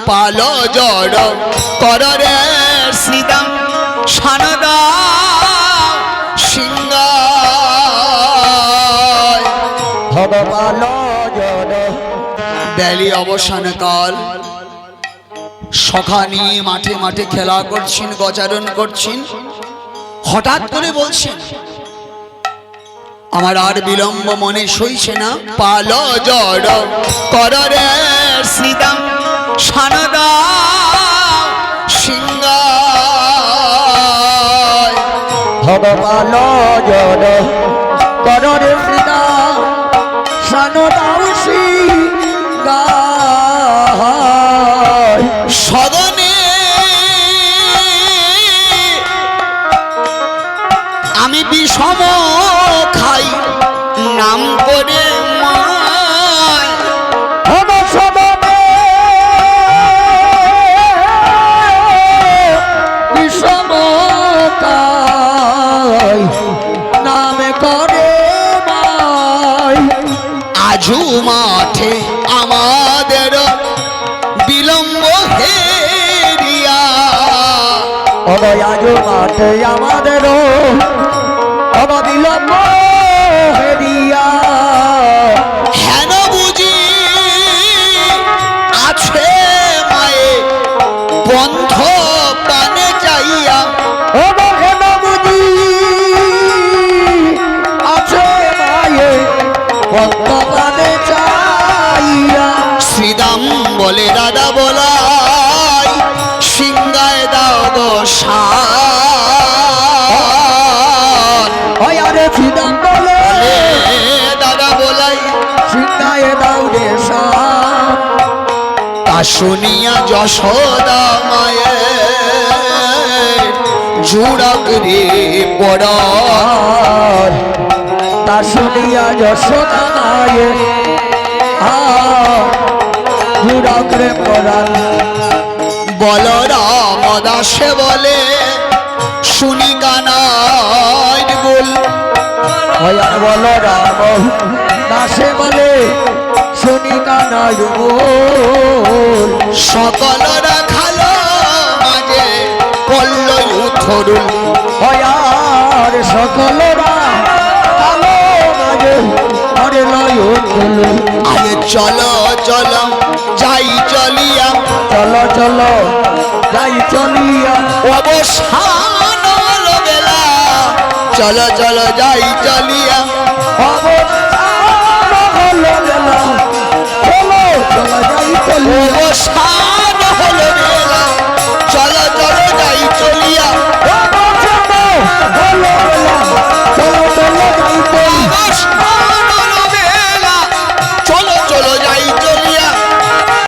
পালো জড় কররে শ্রীদাম সানদা সিংহায় ভগবান জড়। বেলি অবসানকাল সখা নিয়ে মাঠে মাঠে খেলা করছেন, গোচারণ করছেন। হঠাৎ করে বলছেন, আমার আর বিলম্ব মনে সইছে না, পালো জড় কররে শ্রীদাম সানদা সিংহায় ভগবান জড় কররে সীতা সানদাও সিংহায় সদনে আমি বিষম খাই নাম করে মায় আমার সদনে বিষমতায় নামে করে মায় আজু মাঠে আমাদের বিলম্ব হেরিয়া অবয়াজ মাঠে আমাদের অবিলম্ব হেরিয়া হেন বুঝি আছে মায়ে বন্ধ পানে যাইয়া অবহেন বুঝি আছে মায়ে ভক্তপানে চাইয়া শ্রীদাম বলে দাদা বলাই সিংহায় দাও গো সান আরে ফিদাম বলে দাদা বলাই সিংহায় দাও রে সান তা শুনিয়া যশোদা মায়ের জুড়াক রে পড়ার তা শুনিয়া যশোদা মায়ে জুড়াকরে পড়ান বলরাম দাসে বলে শুনি কানাই বল ভয়ান বল রাম দাসে বলে শুনি কানাই বল সকল রাখালো মাঝে পল্ল উথরুল ভয়ার সকলরা কালো মাঝে আরে লয় আরে চলো চলো যাই চলিয়া চলো চলো যাই চলিয়া অবসান হলো বেলা চলো চলো যাই চলিয়া অবসান হলো বেলা চলো চলো যাই চলিয়া অবসান